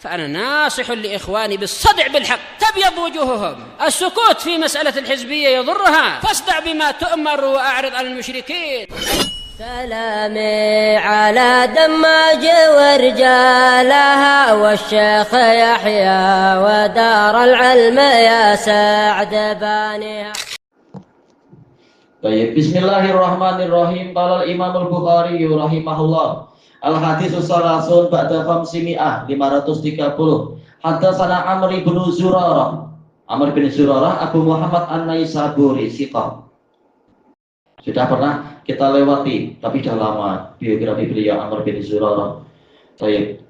فأنا ناصح لإخواني بالصدع بالحق تبيض وجوههم. السكوت في مسألة الحزبية يضرها، فاصدع بما تؤمر وأعرض عن المشركين. سلامي على دماج ورجالها والشيخ يحيى ودار العلم يا سعد بانيها. Baik, bismillahirrahmanirrahim. Qala al-Imam al-Bukhari rahimahullah. Al-haditsus salasun ba'da khamsimi'ah 530. Haddatsana Amr bin Zurarah. Amr bin Zurarah Abu Muhammad An-Naisaburi Siqah. Sudah pernah kita lewati, tapi sudah lama biografi beliau Amr bin Zurarah. Baik.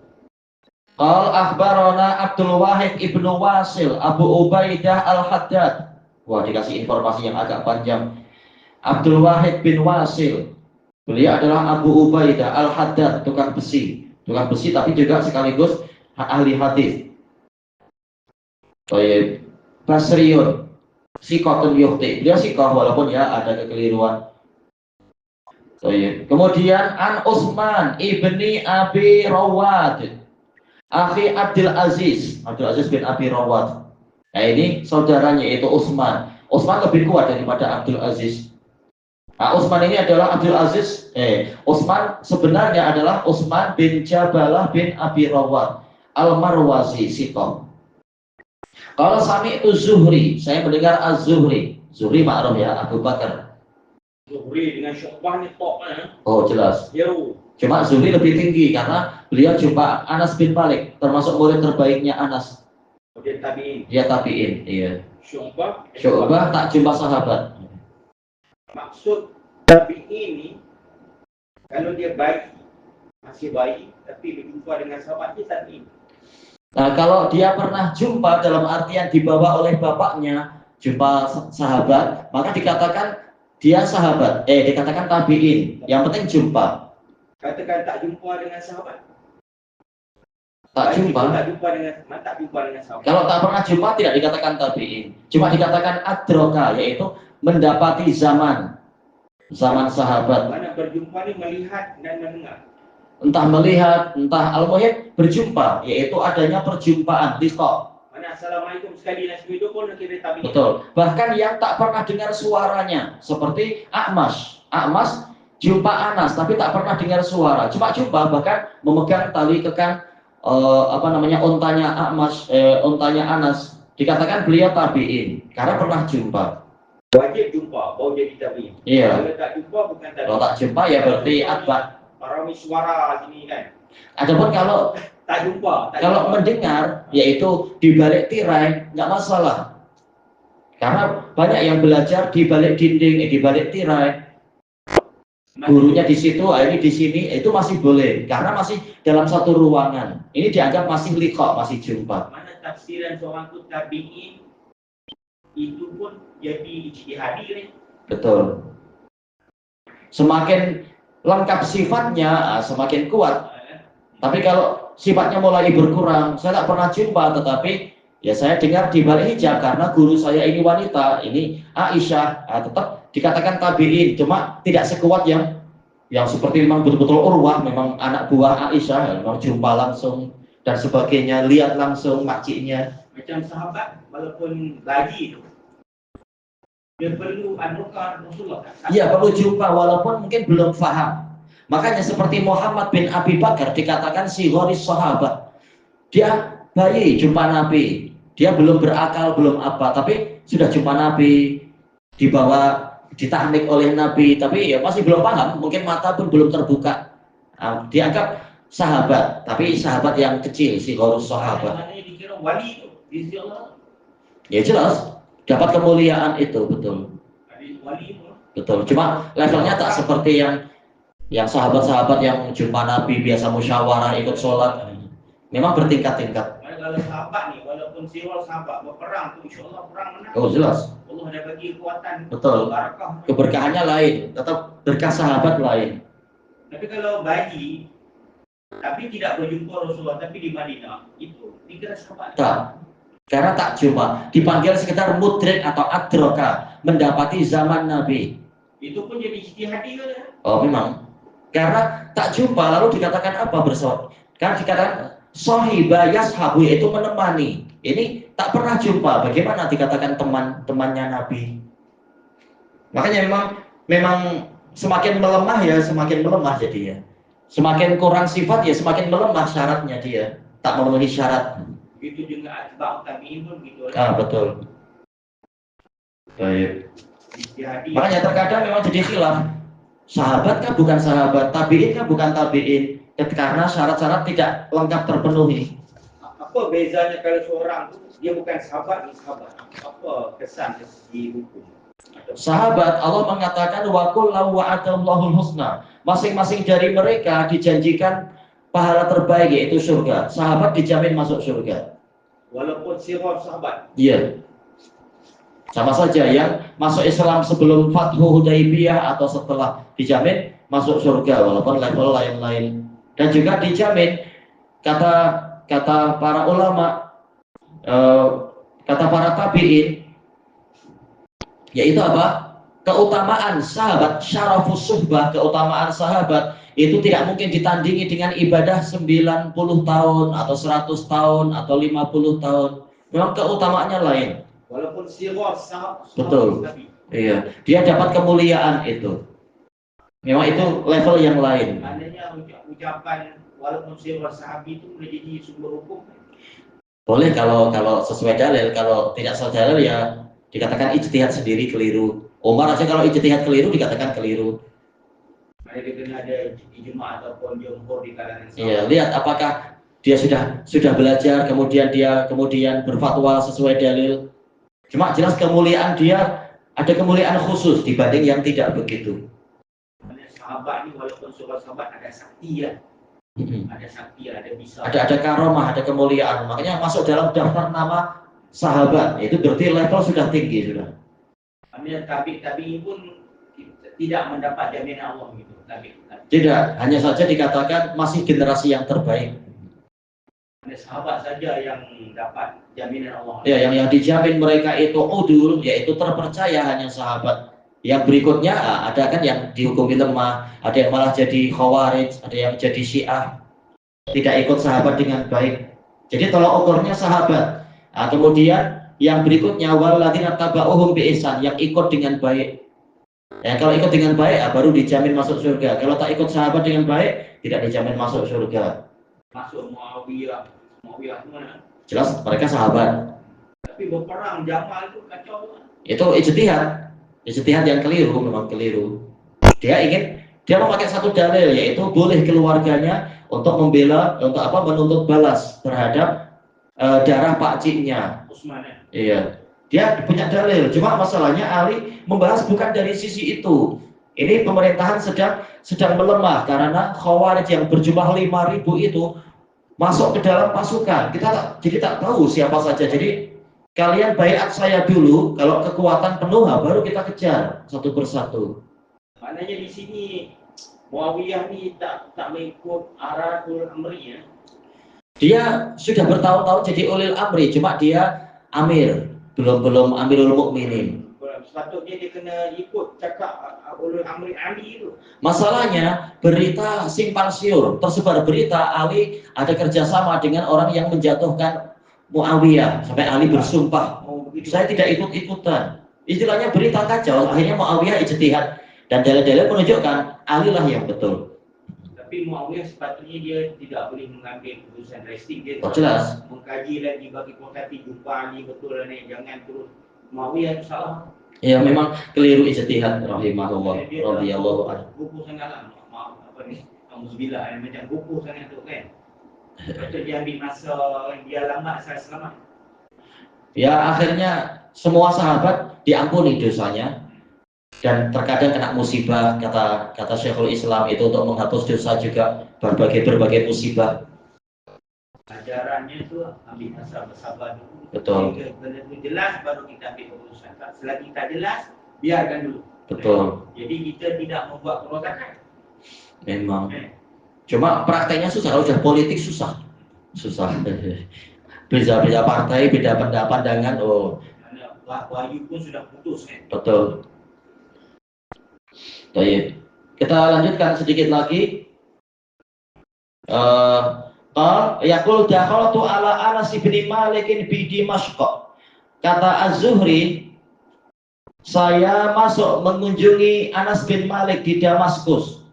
Qal akhbarana Abdul Wahid ibnu Wasil Abu Ubaidah Al-Haddad. Wah, dikasih informasi yang agak panjang. Abdul Wahid bin Wasil, beliau adalah Abu Ubaidah Al-Haddad, tukang besi tapi juga sekaligus ahli hadis. Baik. Basriun Sikotun yuhti, beliau sikoh walaupun ya ada kekeliruan. Baik. Kemudian An Utsman ibni Abi Rawad akhi Abdul Aziz bin Abi Rawad. Nah, ini saudaranya yaitu Utsman lebih kuat daripada Abdul Aziz. Nah, Utsman ini adalah Utsman sebenarnya adalah Utsman bin Jabalah bin Abi Rawad Al-Marwazi Sikoh. Kalau sami itu Zuhri, saya mendengar Az-Zuhri. Zuhri ma'ruf ya, Abu Bakar. Zuhri dengan Syu'bah ni tok kan? Oh, jelas. Ya. Cuma Zuhri lebih tinggi karena beliau jumpa Anas bin Malik, termasuk murid terbaiknya Anas. Dia tabi'in. Dia tabi'in, iya. Syu'bah tak jumpa sahabat. Maksud tabi'in ini kalau dia bayi, masih bayi tapi berjumpa dengan sahabat dia tabi'in. Nah, kalau dia pernah jumpa dalam artian dibawa oleh bapaknya, jumpa sahabat, maka dikatakan dia sahabat, dikatakan tabi'in. Yang penting jumpa. Katakan tak jumpa dengan sahabat. Tak jumpa dengan sahabat. Kalau tak pernah jumpa tidak dikatakan tabi'in. Cuma dikatakan adroka, yaitu mendapati zaman sahabat. Mana berjumpa ni melihat dan mendengar. Entah melihat, entah al-muhim berjumpa, yaitu adanya perjumpaan liqa. Mana assalamualaikum sekali nasi hidup pun kita tabi'in. Betul. Bahkan yang tak pernah dengar suaranya, seperti A'mas jumpa Anas tapi tak pernah dengar suara, cuma jumpa, bahkan memegang tali kekang ontanya Anas, dikatakan beliau tabi'in karena pernah jumpa. Wajib jumpa baru jadi tabi'in. Iya. Kalau tak jumpa bukan tabi'in. Kalau tak jumpa ya berarti atba. Parami suara sini kan. Adapun kalau mendengar, yaitu di balik tirai, nggak masalah. Karena banyak yang belajar di balik dinding, di balik tirai. Gurunya di situ, ini di sini, itu masih boleh. Karena masih dalam satu ruangan. Ini dianggap masih liqa, masih jumpa. Mana tafsiran seorang tu tabi'in itu pun jadi ijtihadi kan? Betul. Semakin lengkap sifatnya, semakin kuat. Tapi kalau sifatnya mulai berkurang, saya tak pernah jumpa, tetapi ya saya dengar di balik hijab karena guru saya ini wanita, ini Aisyah, tetap dikatakan tabi'in, cuma tidak sekuat yang seperti memang betul-betul Urwah, memang anak buah Aisyah, memang jumpa langsung dan sebagainya, lihat langsung makciknya. Macam sahabat, walaupun lagi itu, dia perlu adroka Rasulullah. Iya, perlu jumpa walaupun mungkin belum faham. Makanya seperti Muhammad bin Abi Bakar dikatakan si gharis sahabat. Dia bayi jumpa Nabi. Dia belum berakal, belum apa, tapi sudah jumpa Nabi, dibawa, ditahnik oleh Nabi, tapi ya masih belum paham, mungkin mata pun belum terbuka. Dianggap sahabat, tapi sahabat yang kecil, si gharis sahabat. Maknanya dikira wali itu, di sisi Allah. Ya jelas. Dapat kemuliaan itu, betul. Betul. Cuma levelnya tak seperti yang sahabat-sahabat yang jumpa Nabi biasa musyawarah ikut sholat. Memang bertingkat-tingkat. Kalau sahabat nih, walaupun sirwal sahabat berperang, tu insya Allah perang menang. Oh jelas. Allah ada bagi kekuatan. Betul. Barakah. Keberkahannya lain, tetap berkah sahabat lain. Tapi kalau bayi, tapi tidak berjumpa Rasulullah, tapi di Madinah, itu dikira sahabat. Tak. Karena tak jumpa, dipanggil sekitar mudrik atau adroka, mendapati zaman Nabi. Itu pun jadi ijtihadi kan? Oh memang. Karena tak jumpa, lalu dikatakan apa bersahabat? Kan dikatakan Sahiba yashabu yaitu menemani. Ini tak pernah jumpa. Bagaimana dikatakan teman-temannya Nabi? Makanya memang semakin melemah ya semakin melemah jadi ya. Semakin kurang sifat ya semakin melemah syaratnya dia. Tak memenuhi syarat. Begitu juga atba'ut tabi'in pun gitu. Betul. Baik. Jadi Makanya terkadang memang jadi khilaf. Sahabat kan bukan sahabat, tabi'in kan bukan tabi'in. Karena syarat-syarat tidak lengkap terpenuhi. apa bezanya kalau seorang tu dia bukan sahabat, dia sahabat? Apa kesan di hukum? Sahabat Allah mengatakan wa kullu wa'adallahu husna. Masing-masing dari mereka dijanjikan pahala terbaik yaitu surga. Sahabat dijamin masuk surga. Walaupun sirah sahabat. Iya. Sama saja yang masuk Islam sebelum Fathu Hudaibiyah atau setelah dijamin masuk surga walaupun level lain-lain. Dan juga dijamin kata para ulama, kata para tabi'in, yaitu apa? Keutamaan sahabat, syarafus suhbah, keutamaan sahabat itu tidak mungkin ditandingi dengan ibadah 90 tahun atau 100 tahun atau 50 tahun. Memang keutamaannya lain. Walaupun sirah sahabat. Betul. Iya, dia dapat kemuliaan itu. Memang itu level yang lain. Maknanya ucapan walaupun sirah sahabi itu boleh jadi sumber hukum. Boleh kalau sesuai dalil, kalau tidak sesuai dalil ya dikatakan ijtihad sendiri keliru. Umar aja kalau ijtihad keliru dikatakan keliru. Ada kena ada ijma ataupun jumhur di kalangan sahabat. Iya, lihat apakah dia sudah belajar kemudian berfatwa sesuai dalil. Cuma jelas kemuliaan dia ada kemuliaan khusus dibanding yang tidak begitu. Sahabat ni walaupun surah sahabat ada sakti ya. Ada sakti, ada bisa. Ada karomah, ada kemuliaan. Makanya masuk dalam daftar nama sahabat. Itu berarti level sudah tinggi sudah. Maknanya tabi pun tidak mendapat jaminan Allah gitu. Tabi. Tidak, hanya saja dikatakan masih generasi yang terbaik. Hanya sahabat saja yang dapat jaminan Allah. Ya, yang dijamin mereka itu udul, yaitu terpercaya hanya sahabat. Yang berikutnya ada kan yang dihukumi lemah, ada yang malah jadi khawarij, ada yang jadi syiah, tidak ikut sahabat dengan baik. Jadi tolak ukurnya sahabat. Kemudian yang berikutnya walladzina taba'uhum bi ihsan, yang ikut dengan baik. Ya, kalau ikut dengan baik baru dijamin masuk surga. Kalau tak ikut sahabat dengan baik tidak dijamin masuk surga. Masuk Muawiyah mana? Jelas mereka sahabat. Tapi berperang Jamal itu kacau. Itu ijtihad yang keliru, memang keliru. Dia memakai satu dalil yaitu boleh keluarganya untuk menuntut balas terhadap darah pakciknya. Utsman. Iya. Dia punya dalil, cuma masalahnya Ali membahas bukan dari sisi itu. Ini pemerintahan sedang melemah karena Khawarij yang berjumlah 5.000 itu masuk ke dalam pasukan. Jadi tak tahu siapa saja. Jadi kalian baiat saya dulu, kalau kekuatan penuh baru kita kejar satu persatu. Maknanya di sini Muawiyah ni tak mengikut Aratul Amri ya. Dia sudah bertahun-tahun jadi ulil amri, cuma dia amir, belum Amirul Mukminin. Sepatutnya dia kena ikut cakap ulil amri Ali itu. Masalahnya berita simpang siur, tersebar berita Ali ada kerjasama dengan orang yang menjatuhkan Muawiyah sampai Ali bersumpah, saya tidak ikut-ikutan. Istilahnya berita kacau, akhirnya Muawiyah ijtihad dan dalil-dalil menunjukkan Ali lah yang betul. Tapi Muawiyah sepatutnya dia tidak boleh mengambil keputusan drastik. Dia jelas mengkaji lagi bagi posisi jumpa Ali betul dan jangan terus Muawiyah itu salah. Ya memang keliru ijtihad rahimahullah radhiyallahu anhu. Buku sangat lah, maaf apa ni, alhamdulillah macam buku sangat tu kan. Betul dia ambil masa dia lambat saya selamat. Ya akhirnya semua sahabat diampuni dosanya dan terkadang kena musibah, kata Syekhul Islam itu untuk menghapus dosa juga berbagai musibah. Ajarannya itu ambil masa bersabar dulu. Betul. Benar-benar jelas baru kita ambil keputusan. Selagi tak jelas biarkan dulu. Betul. Jadi kita tidak membuat kerosakan. Memang. Cuma prakteknya susah, kalau sudah politik susah. Beda partai, beda pandangan. Wahyu pun sudah putus kan. Betul. Baik. Kita lanjutkan sedikit lagi. Yaqul dakhaltu ala Anas bin Malik bi Dimashq. Kata Az-Zuhri, saya masuk mengunjungi Anas bin Malik di Damaskus.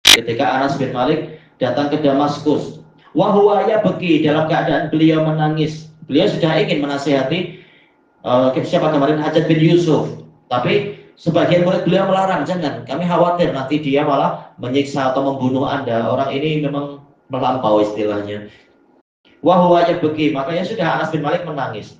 Ketika Anas bin Malik datang ke Damaskus, wa huwa yabki, dalam keadaan beliau menangis. Beliau sudah ingin menasihati siapa kemarin, Hajjaj bin Yusuf, tapi sebagian murid beliau melarang, jangan, kami khawatir nanti dia malah menyiksa atau membunuh Anda. Orang ini memang melampau istilahnya. Wa huwa yabki, makanya sudah Anas bin Malik menangis.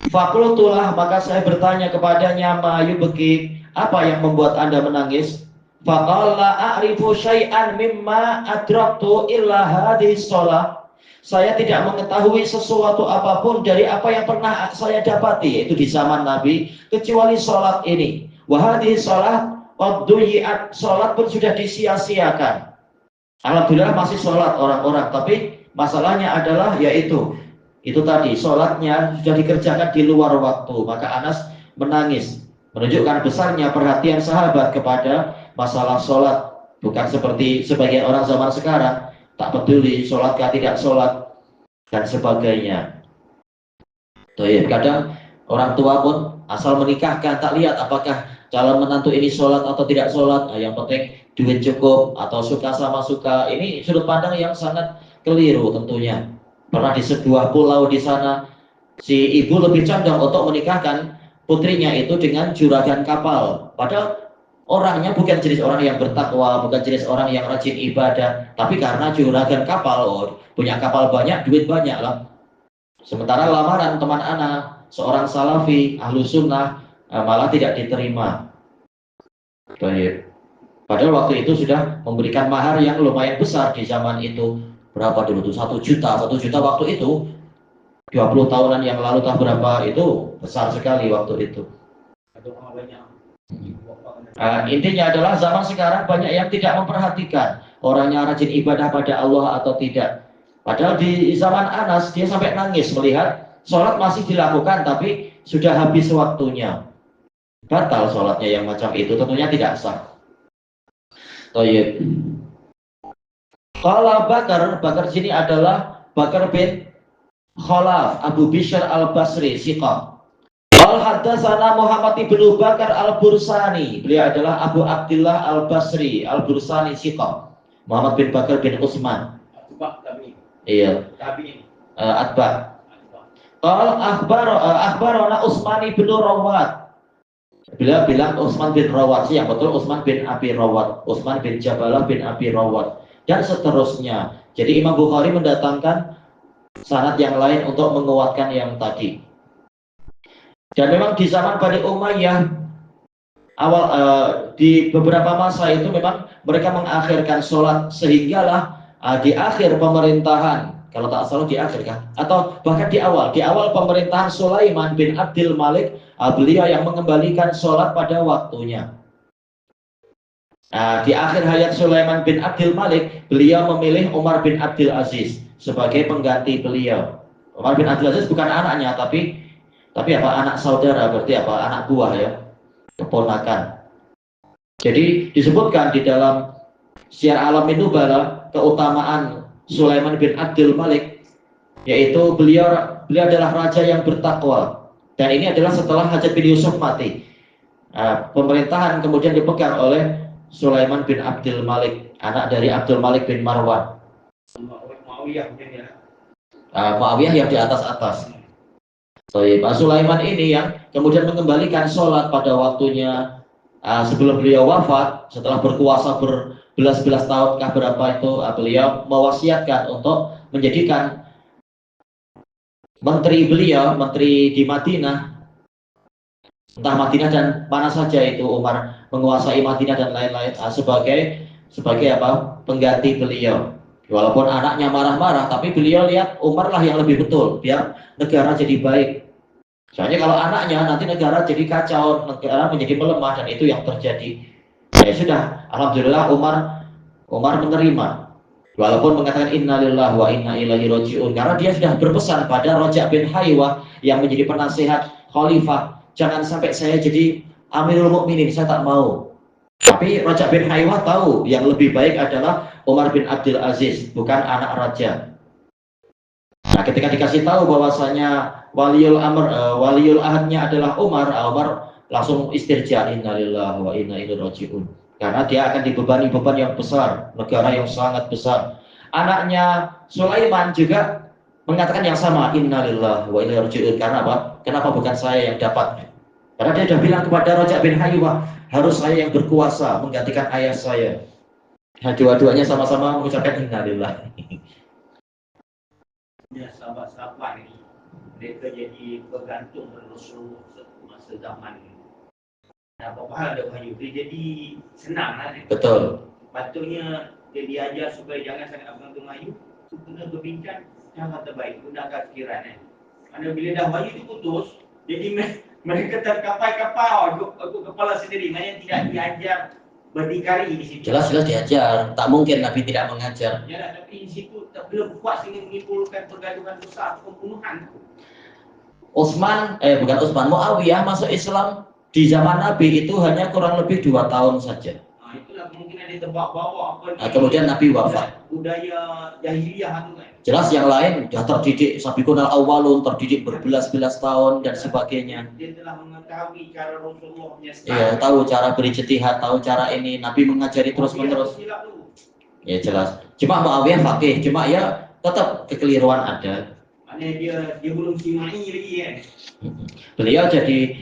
Fakultulah, maka saya bertanya kepadanya, ma yubki, apa yang membuat Anda menangis? Faqala a'rifu syai'an mimma adraktu illa hadhihi shalah. Saya tidak mengetahui sesuatu apapun dari apa yang pernah saya dapati, yaitu di zaman Nabi, kecuali sholat ini. Wa hadhihi shalah qad duyi'at, sholat pun sudah disia-siakan. Alhamdulillah masih sholat orang-orang, tapi masalahnya adalah yaitu itu tadi, sholatnya sudah dikerjakan di luar waktu. Maka Anas menangis, menunjukkan besarnya perhatian sahabat kepada masalah sholat. Bukan seperti sebagian orang zaman sekarang, tak peduli sholatkah tidak sholat dan sebagainya. Kadang orang tua pun asal menikahkan, tak lihat apakah calon menantu ini sholat atau tidak sholat. Yang penting duit cukup atau suka sama suka. Ini sudut pandang yang sangat keliru tentunya. Pernah di sebuah pulau di sana, si ibu lebih condong untuk menikahkan putrinya itu dengan juragan kapal. Padahal orangnya bukan jenis orang yang bertakwa, bukan jenis orang yang rajin ibadah, tapi karena juragan kapal, punya kapal banyak, duit banyak lah. Sementara lamaran teman anak, seorang salafi, ahlu sunnah, malah tidak diterima. Padahal waktu itu sudah memberikan mahar yang lumayan besar di zaman itu. Berapa dulu tuh? 1 juta. 1 juta waktu itu 20 tahunan yang lalu, tak berapa, itu besar sekali waktu itu. Intinya adalah zaman sekarang banyak yang tidak memperhatikan orangnya rajin ibadah pada Allah atau tidak. Padahal di zaman Anas dia sampai nangis melihat sholat masih dilakukan tapi sudah habis waktunya. Batal sholatnya yang macam itu, tentunya tidak sah. Thayyib. Qala Bakar sini adalah Bakar bin Khalaf Abu Bishr al-Basri Siqah. Qala haddatsana Muhammad ibnu Bakar al-Bursani, beliau adalah Abu Abdullah al-Basri al-Bursani Siqah. Muhammad bin Bakar bin Utsman. Iya. Atba. Qala akhbarana Utsman bin Rawat. Beliau bilang Utsman bin Rawat, yang betul Utsman bin Abi Rawat, Utsman bin Jabalah bin Abi Rawat, dan seterusnya. Jadi Imam Bukhari mendatangkan sanad yang lain untuk menguatkan yang tadi. Dan memang di zaman Bani Umayyah awal di beberapa masa itu memang mereka mengakhirkan sholat, sehinggalah di akhir pemerintahan, kalau tak salah di akhir kan, atau bahkan di awal pemerintahan Sulaiman bin Abdul Malik, beliau yang mengembalikan sholat pada waktunya. Di akhir hayat Sulaiman bin Abdul Malik, beliau memilih Umar bin Abdul Aziz sebagai pengganti beliau. Umar bin Abdul Aziz bukan anaknya, tapi apa, anak saudara, berarti apa, anak buah ya, keponakan. Jadi disebutkan di dalam Syiar Alamin Nubala keutamaan Sulaiman bin Abdul Malik, yaitu beliau adalah raja yang bertakwa, dan ini adalah setelah Hajjaj bin Yusuf mati. Pemerintahan kemudian dipegang oleh Sulaiman bin Abdul Malik, anak dari Abdul Malik bin Marwan. Muawiyah yang di atas. Pak Sulaiman ini yang kemudian mengembalikan sholat pada waktunya sebelum beliau wafat, setelah berkuasa berbelas-belas tahun berapa itu, beliau mewasiatkan untuk menjadikan menteri di Madinah, entah Madinah dan mana saja itu, Umar menguasai Madinah dan lain-lain, sebagai apa, pengganti beliau. Walaupun anaknya marah-marah, tapi beliau lihat Umar lah yang lebih betul, biar negara jadi baik. Soalnya kalau anaknya nanti negara jadi kacau, negara menjadi melemah, dan itu yang terjadi. Ya sudah, alhamdulillah Umar menerima. Walaupun mengatakan innalillahi wa inna ilaihi raji'un, karena dia sudah berpesan pada Raja' bin Haywah yang menjadi penasihat khalifah, jangan sampai saya jadi Amirul Mukminin, saya tak mau. Tapi Raja' bin Haywah tahu yang lebih baik adalah Umar bin Abdul Aziz, bukan anak raja. Nah, ketika dikasih tahu bahwasanya waliul amr, waliul ahadnya adalah Umar, Umar langsung istirja, innalillahi wa inna ilaihi rajiun. Karena dia akan dibebani beban yang besar, negara yang sangat besar. Anaknya Sulaiman juga mengatakan yang sama, innalillahi wa inna ilaihi rajiun. Karena apa? Kenapa bukan saya yang dapat? Karena dia sudah bilang kepada Raja bin Haywah, harus saya yang berkuasa menggantikan ayah saya. Nah, dua-duanya sama-sama mengucapkan innalillahi. Ya, sahabat-sahabat ini mereka jadi bergantung pada Rasulullah masa zaman ini. Apa-apa hal ada wahyu, dia jadi senang lah. Betul. Patutnya dia diajar supaya jangan sangat bergantung wahyu, kena berbincang cara terbaik, gunakan fikiran. Mana bila dah wahyu itu putus, jadi mereka terkapai-kapai ikut kepala sendiri, mana tidak diajar berdikari di situ. Jelas-jelas diajar, tak mungkin Nabi tidak mengajar. Ya, tapi di situ belum puas ingin menimbulkan pergaduhan besar, pembunuhan. Muawiyah masuk Islam di zaman Nabi itu hanya kurang lebih 2 tahun saja. Nah, itulah kemungkinan dia terbawa apa Nah, kemudian Nabi wafat. Budaya jahiliyah itu kan. Jelas yang lain sudah terdidik, sabiqunal awwalun, terdidik berbelas-belas tahun dan sebagainya. Dia telah mengetahui cara Rasulullah punya style. Iya, tahu cara berijtihad, tahu cara ini. Nabi mengajari terus-menerus. Ya jelas. Cuma Muawiyah faqih, cuma ya tetap kekeliruan ada. Maknanya dia belum simai lagi kan. Beliau jadi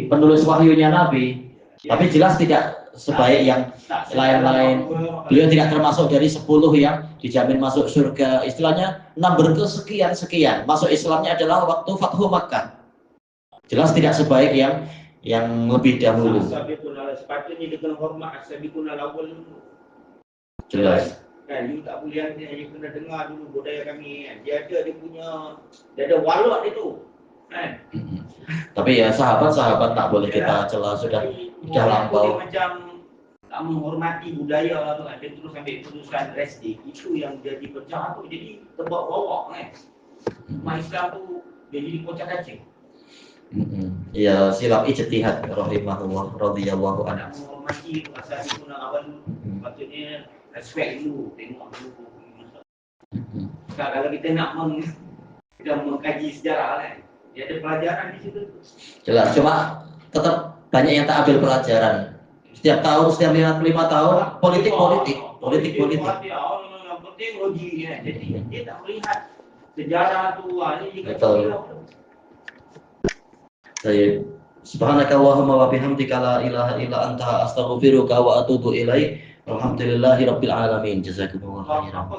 penulis wahyunya Nabi, tapi jelas tidak sebaik yang lain-lain. Beliau tidak termasuk dari 10 yang dijamin masuk surga. Istilahnya 6 berkesekian-sekian. Masuk Islamnya adalah waktu Fathu Makkah. Jelas tidak sebaik yang lebih dahulu. Sepatutnya dia kena hormat as-sabiqunal awwal. Jelas. Kan you tak boleh dia kena dengar dulu budaya kami kan. Dia ada walak dia tu. Kan? Tapi ya sahabat-sahabat tak boleh kita celah, sudah lampau. Dia macam tak menghormati budaya tu kan. Dia terus ambil putusan drastik. Itu yang jadi pecah tu, jadi terbawa-bawa kan. Umat Islam tu dia jadi kocak kacing. Ya silap ijtihad rahimahullah radhiyallahu anhu. Nak menghormati asal itu nak awal patutnya respect dulu, tengok dulu. Kalau kita nak mengkaji sejarah kan, dia ada pelajaran di situ. Jelas, cuma tetap banyak yang tak ambil pelajaran. Setiap tahun, setiap 5 tahun, politik. Yang penting logik kan. Jadi dia tak melihat sejarah tu ni juga. Betul. Baik. Subhanakallahumma wa bihamdika la ilaha illa anta astaghfiruka wa atubu ilaik. Alhamdulillahirabbil alamin. Jazakumullah khairan.